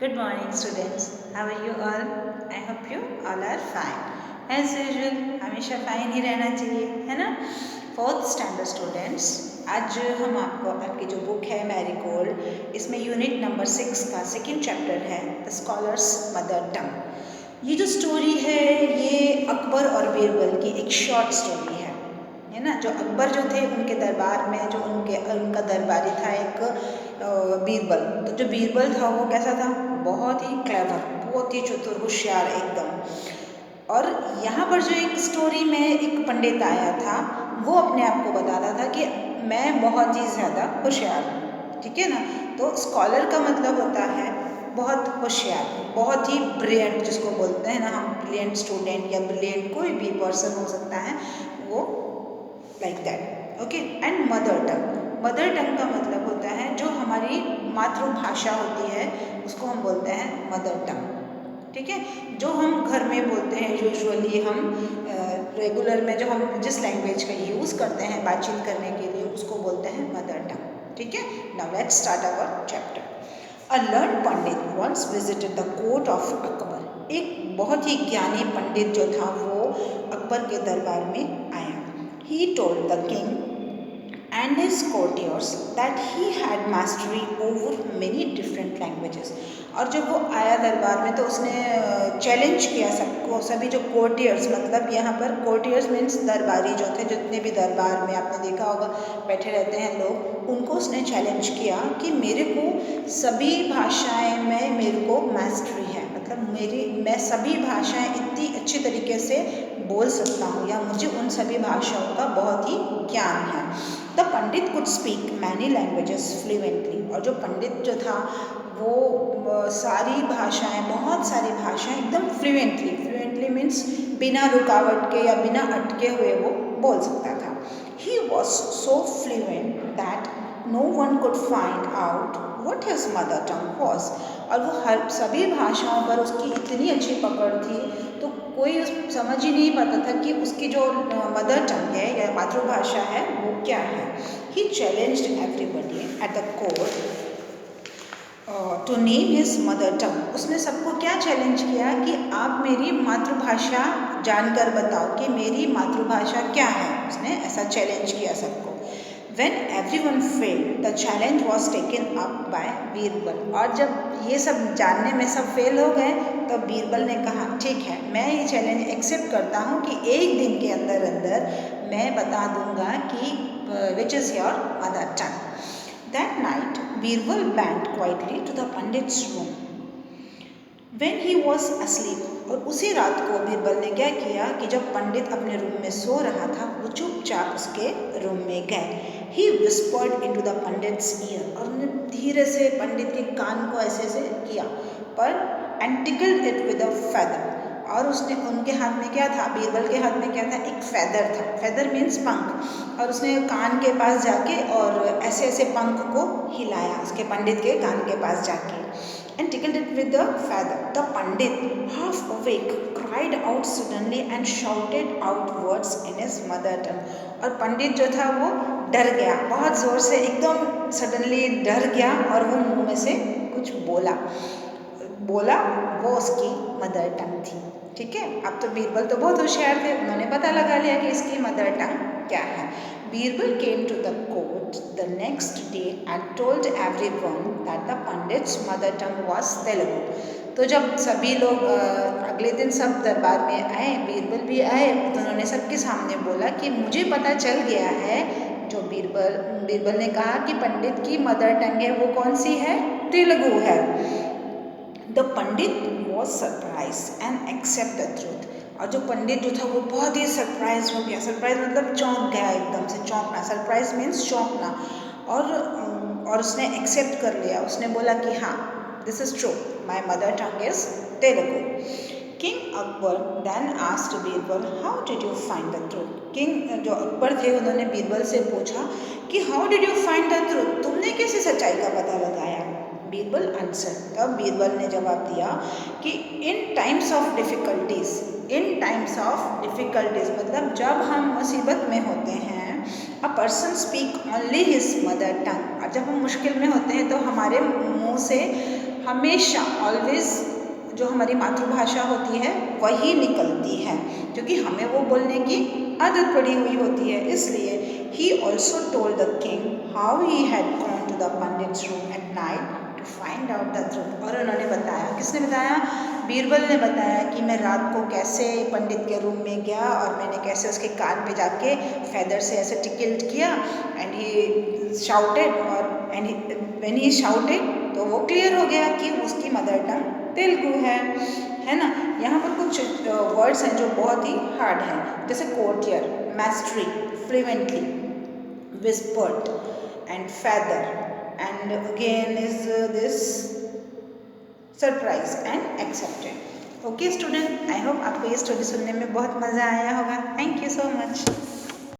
Good morning, students. How are you all? I hope you all are fine. As usual, हमेशा fine ही रहना चाहिए, है ना? Fourth standard students, आज हम आपको आपकी जो बुक है मैरीगोल्ड, इसमें यूनिट नंबर 6 का सेकंड चैप्टर है द स्कॉलर्स मदर टंग। ये जो स्टोरी है ये अकबर और बीरबल की एक शॉर्ट स्टोरी है ना? जो अकबर जो थे उनके दरबार में जो उनका दरबारी था एक बीरबल। तो जो बीरबल था वो कैसा था? बहुत ही क्लेवर, बहुत ही चतुर, होशियार एकदम। और यहाँ पर जो एक स्टोरी में एक पंडित आया था, वो अपने आप को बताता था कि मैं बहुत ही ज़्यादा होशियार हूँ, ठीक है ना? तो स्कॉलर का मतलब होता है बहुत होशियार, बहुत ही ब्रिलियंट, जिसको बोलते हैं ना हम, ब्रिलियंट स्टूडेंट या ब्रिलियंट कोई भी पर्सन हो सकता है वो, like that. Okay. And mother tongue का मतलब होता है जो हमारी मातृभाषा होती है उसको हम बोलते हैं मदर टंग, ठीक है? जो हम घर में बोलते हैं यूजुअली, हम रेगुलर में जो हम जिस लैंग्वेज का यूज़ करते हैं बातचीत करने के लिए उसको बोलते हैं मदर टंग, ठीक है? Now let's start our chapter. A learn pandit once visited the court of Akbar. एक बहुत ही ज्ञानी पंडित जो था वो अकबर के दरबार में आया। He told the king and his courtiers that he had mastery over many different languages। और जब वो आया दरबार में तो उसने चैलेंज किया सबको, सभी जो कोर्टियर्स, मतलब यहाँ पर कोर्टियर्स मीन्स दरबारी जो थे, जितने भी दरबार में आपने देखा होगा बैठे रहते हैं लोग, उनको उसने चैलेंज किया कि मेरे को सभी भाषाएं में मेरे को मास्टरी है, मतलब मैं सभी भाषाएं इतनी अच्छी तरीके से बोल सकता हूँ या मुझे उन सभी भाषाओं का बहुत ही ज्ञान है। The Pandit could speak many languages fluently. और जो पंडित जो था वो सारी भाषाएं, बहुत सारी भाषाएं एकदम फ्लुएंटली मीन्स बिना रुकावट के या बिना अटके हुए वो बोल सकता था। He was so fluent that no one could find out what his mother tongue was. और वो हर सभी भाषाओं पर उसकी इतनी अच्छी पकड़ थी तो कोई समझ ही नहीं पाता था कि उसकी जो मदर टंग है या मातृभाषा है वो क्या है। He challenged everybody at the court to name his mother tongue. उसने सबको क्या चैलेंज किया कि आप मेरी मातृभाषा जानकर बताओ कि मेरी मातृभाषा क्या है। उसने ऐसा चैलेंज किया सबको। When everyone failed, the challenge was taken up by Birbal. और जब ये सब जानने में सब फेल हो गए तो बीरबल ने कहा ठीक है, मैं ये चैलेंज एक्सेप्ट करता हूँ कि एक दिन के अंदर अंदर मैं बता दूंगा कि which is your mother tongue. That night, Birbal went quietly to the Pandit's room. When he was asleep, और उसी रात को बीरबल ने क्या किया कि जब पंडित अपने रूम में सो रहा था वो चुपचाप उसके रूम में गए। He whispered into the Pandit's ear, और उन्होंने धीरे से पंडित के कान को ऐसे ऐसे किया, पर and tickled it with a feather। और उसने, उनके हाथ में क्या था, बीरबल के हाथ में क्या था, एक फेदर था। फेदर मीन्स पंख। और उसने कान के पास जाके और ऐसे ऐसे पंख को हिलाया उसके पंडित के कान के पास जाके, and tickled it with the feather. The pandit, half awake, cried out suddenly and shouted out words in his mother tongue। और पंडित जो था वो डर गया, बहुत ज़ोर से एकदम सडनली डर गया और वो मुंह में से कुछ बोला वो उसकी मदर टंग थी, ठीक है? अब तो बीरबल तो बहुत होशियार थे, उन्होंने पता लगा लिया कि इसकी मदर टंग क्या है। Birbal came to the court the next day and told everyone that the pandits mother tongue was Telugu. तो जब सभी लोग अगले दिन सब दरबार में आए, बीरबल भी आए, तो उन्होंने सबके सामने बोला कि मुझे पता चल गया है, जो बीरबल ने कहा कि पंडित की मदर टंग है वो कौन सी है, तेलुगु है। The pandit was surprise and accept the truth. और जो पंडित जो था वो बहुत ही सरप्राइज हो गया। सरप्राइज मतलब चौंक गया, एकदम से चौंकना। Surprise means चौंकना। और उसने एक्सेप्ट कर लिया, उसने बोला कि हाँ this is true, my mother tongue is Telugu. King Akbar then asked Birbal how did you find the truth. King जो अकबर थे उन्होंने बीरबल से पूछा कि how did you find the truth, तुमने कैसे सच्चाई का पता लगाया। बीरबल आंसर, तब बीरबल ने जवाब दिया कि इन टाइम्स ऑफ डिफ़िकल्टीज मतलब जब हम मुसीबत में होते हैं, a person speak only his mother टंग। और जब हम मुश्किल में होते हैं तो हमारे मुंह से हमेशा ऑलवेज जो हमारी मातृभाषा होती है वही निकलती है, क्योंकि हमें वो बोलने की आदत पड़ी हुई होती है। इसलिए he also told the king how he had gone to the pandit's room at night to find out the truth। और उन्होंने बताया, किसने बताया? बीरबल ने बताया कि मैं रात को कैसे पंडित के रूम में गया और मैंने कैसे उसके कान पे जाके फेदर से ऐसे टिकल किया एंड ही शाउटेड, और व्हेन ही शाउटेड तो वो क्लियर हो गया कि उसकी मदर टंग तेलुगु है ना। यहाँ पर कुछ वर्ड्स हैं जो बहुत ही हार्ड हैं, जैसे courtier, मैस्ट्री, fluently, whispered and feather, and again is this surprise and accepted. Okay student, I hope आपको ये स्टोरी सुनने में बहुत मज़ा आया होगा। Thank you so much.